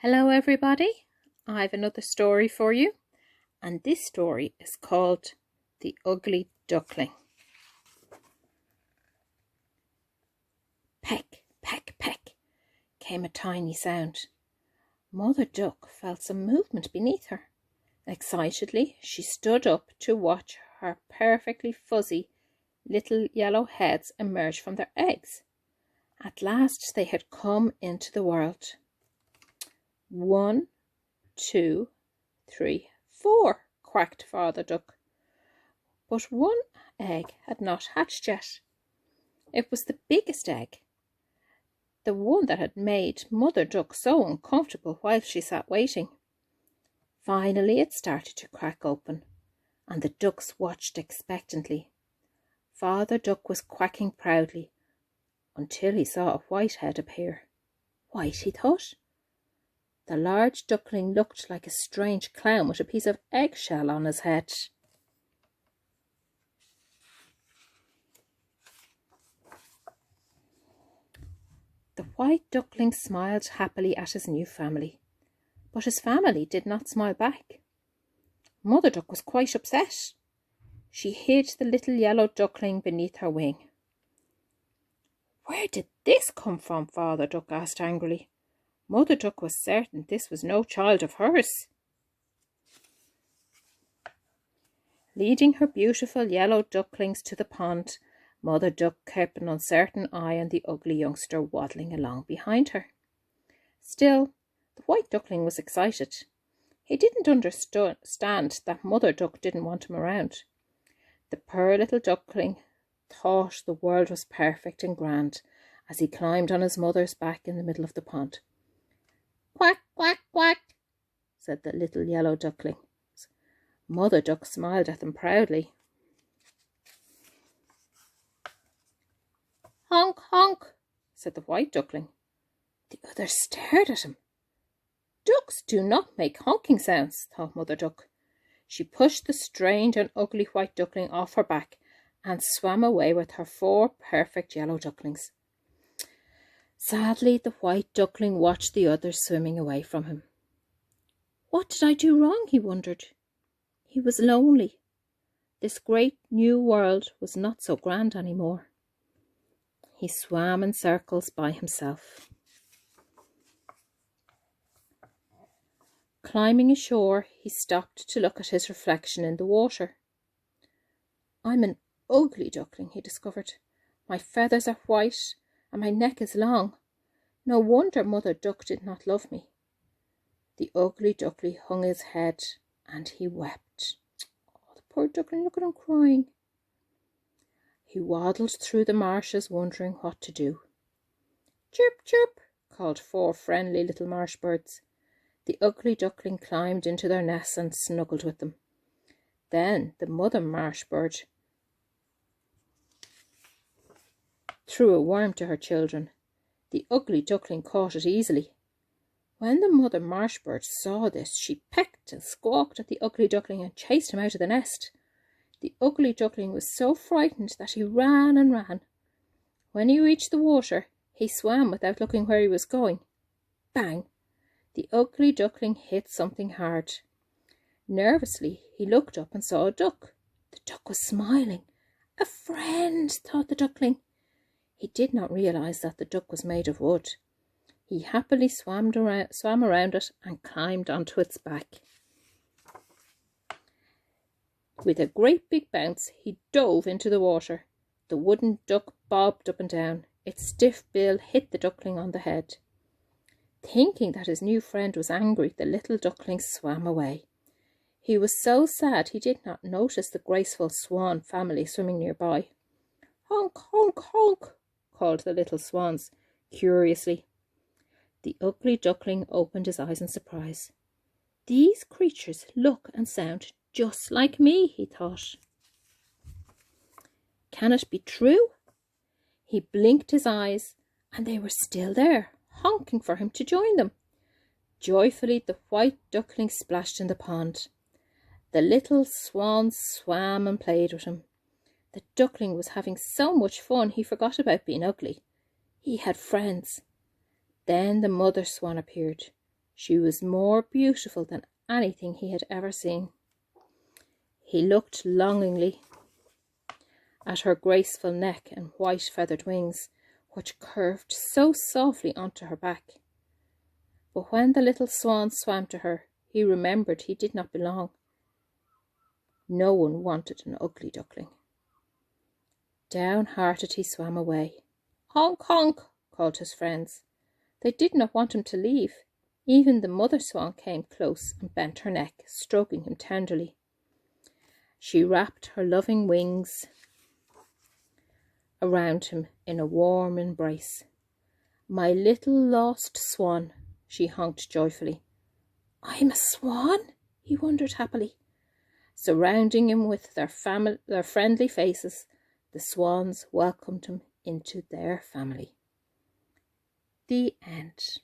Hello everybody, I have another story for you, and this story is called The Ugly Duckling. Peck, peck, peck came a tiny sound. Mother Duck felt some movement beneath her. Excitedly, she stood up to watch her perfectly fuzzy little yellow heads emerge from their eggs. At last they had come into the world. 1, 2, 3, 4, quacked Father Duck. But one egg had not hatched yet. It was the biggest egg, the one that had made Mother Duck so uncomfortable while she sat waiting. Finally it started to crack open, and the ducks watched expectantly. Father Duck was quacking proudly until he saw a white head appear. White, he thought. The large duckling looked like a strange clown with a piece of eggshell on his head. The white duckling smiled happily at his new family, but his family did not smile back. Mother Duck was quite upset. She hid the little yellow duckling beneath her wing. "Where did this come from?" Father Duck asked angrily. Mother Duck was certain this was no child of hers. Leading her beautiful yellow ducklings to the pond, Mother Duck kept an uncertain eye on the ugly youngster waddling along behind her. Still, the white duckling was excited. He didn't understand that Mother Duck didn't want him around. The poor little duckling thought the world was perfect and grand as he climbed on his mother's back in the middle of the pond. "Quack, quack, quack," said the little yellow duckling. Mother Duck smiled at them proudly. "Honk, honk," said the white duckling. The others stared at him. "Ducks do not make honking sounds," thought Mother Duck. She pushed the strange and ugly white duckling off her back and swam away with her 4 perfect yellow ducklings. Sadly, the white duckling watched the others swimming away from him. What did I do wrong? He wondered. He was lonely. This great new world was not so grand anymore. He swam in circles by himself. Climbing ashore, he stopped to look at his reflection in the water. "I'm an ugly duckling," he discovered. "My feathers are white and my neck is long. No wonder Mother Duck did not love me." The ugly duckling hung his head and he wept. Oh, the poor duckling, look at him crying. He waddled through the marshes wondering what to do. "Chirp, chirp," called 4 friendly little marsh birds. The ugly duckling climbed into their nests and snuggled with them. Then the mother marsh bird threw a worm to her children. The ugly duckling caught it easily. When the mother marsh bird saw this, she pecked and squawked at the ugly duckling and chased him out of the nest. The ugly duckling was so frightened that he ran and ran. When he reached the water, he swam without looking where he was going. Bang! The ugly duckling hit something hard. Nervously, he looked up and saw a duck. The duck was smiling. "A friend," thought the duckling. He did not realize that the duck was made of wood. He happily swam around it and climbed onto its back. With a great big bounce, he dove into the water. The wooden duck bobbed up and down. Its stiff bill hit the duckling on the head. Thinking that his new friend was angry, the little duckling swam away. He was so sad he did not notice the graceful swan family swimming nearby. "Honk, honk, honk," called the little swans curiously. The ugly duckling opened his eyes in surprise. "These creatures look and sound just like me," he thought. Can it be true? He blinked his eyes, and they were still there, honking for him to join them. Joyfully, the white duckling splashed in the pond. The little swans swam and played with him. The duckling was having so much fun he forgot about being ugly. He had friends. Then the mother swan appeared. She was more beautiful than anything he had ever seen. He looked longingly at her graceful neck and white feathered wings, which curved so softly onto her back. But when the little swan swam to her, he remembered he did not belong. No one wanted an ugly duckling. Downhearted he swam away. "Honk, honk," called his friends. They did not want him to leave. Even the mother swan came close and bent her neck, stroking him tenderly. She wrapped her loving wings around him in a warm embrace. "My little lost swan," she honked joyfully. "I'm a swan?" he wondered happily. Surrounding him with their friendly faces, the swans welcomed him into their family. The end.